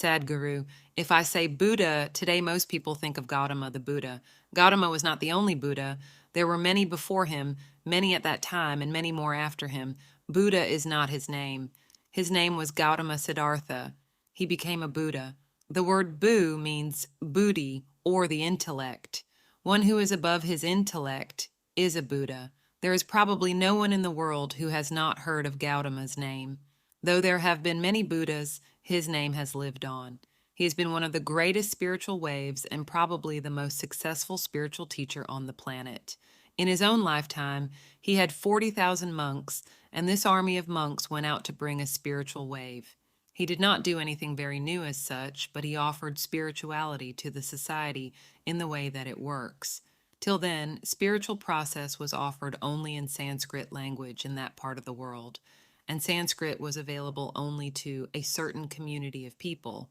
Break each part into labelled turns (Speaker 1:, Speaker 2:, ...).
Speaker 1: Sadhguru. If I say Buddha, today most people think of Gautama the Buddha. Gautama was not the only Buddha. There were many before him, many at that time, and many more after him. Buddha is not his name. His name was Gautama Siddhartha. He became a Buddha. The word Bu means buddhi, or the intellect. One who is above his intellect is a Buddha. There is probably no one in the world who has not heard of Gautama's name. Though there have been many Buddhas, his name has lived on. He has been one of the greatest spiritual waves and probably the most successful spiritual teacher on the planet. In his own lifetime, he had 40,000 monks, and this army of monks went out to bring a spiritual wave. He did not do anything very new as such, but he offered spirituality to the society in the way that it works. Till then, spiritual process was offered only in Sanskrit language in that part of the world, and Sanskrit was available only to a certain community of people.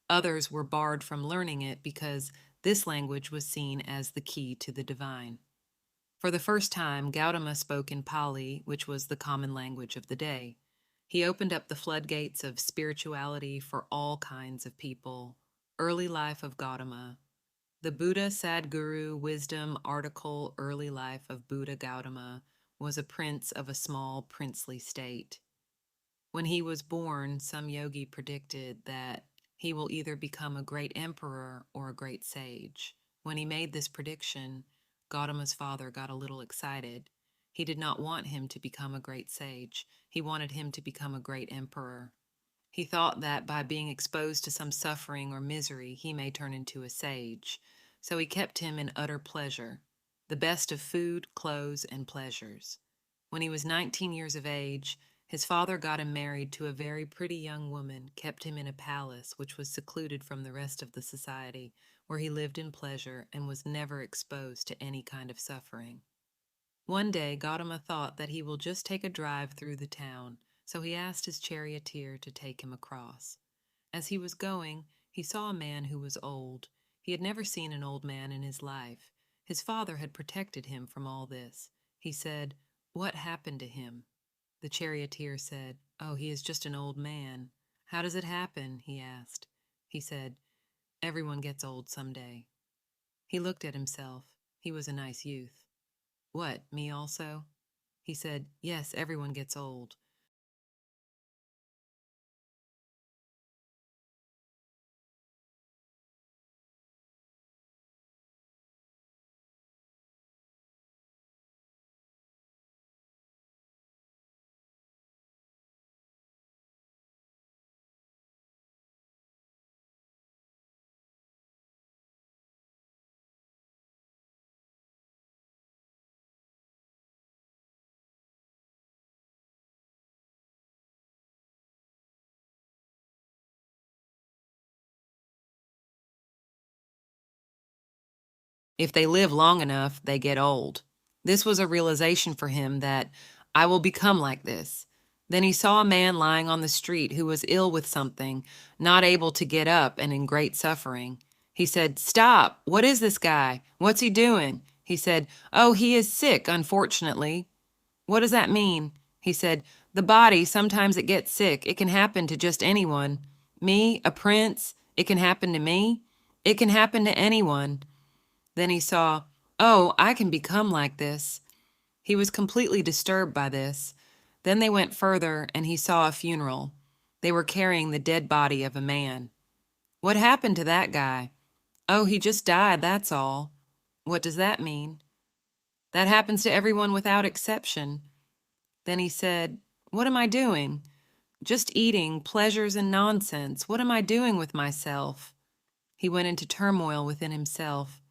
Speaker 1: Others were barred from learning it because this language was seen as the key to the divine. For the first time, Gautama spoke in Pali, which was the common language of the day. He opened up the floodgates of spirituality for all kinds of people. Early Life of Gautama. The Buddha Sadhguru Wisdom article Early Life of Buddha Gautama was a prince of a small princely state. When he was born, some yogi predicted that he will either become a great emperor or a great sage. When he made this prediction, Gautama's father got a little excited. He did not want him to become a great sage. He wanted him to become a great emperor. He thought that by being exposed to some suffering or misery, he may turn into a sage. So he kept him in utter pleasure, the best of food, clothes, and pleasures. When he was 19 years of age, his father got him married to a very pretty young woman, kept him in a palace which was secluded from the rest of the society, where he lived in pleasure and was never exposed to any kind of suffering. One day, Gautama thought that he will just take a drive through the town, so he asked his charioteer to take him across. As he was going, he saw a man who was old. He had never seen an old man in his life. His father had protected him from all this. He said, "What happened to him?" The charioteer said, "Oh, he is just an old man." "How does it happen?" he asked. He said, "Everyone gets old someday." He looked at himself. He was a nice youth. "What, me also?" He said, "Yes, everyone gets old." If they live long enough, they get old. This was a realization for him that I will become like this. Then he saw a man lying on the street who was ill with something, not able to get up and in great suffering. He said, "Stop! What is this guy? What's he doing?" He said, "Oh, he is sick, unfortunately." "What does that mean?" He said, "The body, sometimes it gets sick. It can happen to just anyone. Me, a prince, it can happen to me. It can happen to anyone." Then he saw, "Oh, I can become like this." He was completely disturbed by this. Then they went further, and he saw a funeral. They were carrying the dead body of a man. "What happened to that guy?" "Oh, he just died, that's all." "What does that mean?" "That happens to everyone without exception." Then he said, "What am I doing? Just eating, pleasures and nonsense. What am I doing with myself?" He went into turmoil within himself.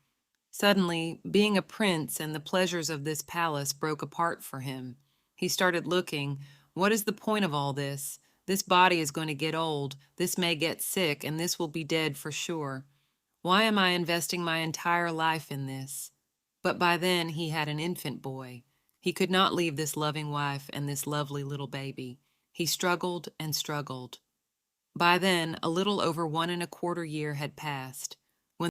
Speaker 1: Suddenly, being a prince and the pleasures of this palace broke apart for him. He started looking, what is the point of all this? This body is going to get old, this may get sick, and this will be dead for sure. Why am I investing my entire life in this? But by then he had an infant boy. He could not leave this loving wife and this lovely little baby. He struggled and struggled. By then, a little over 1 1/4 years had passed.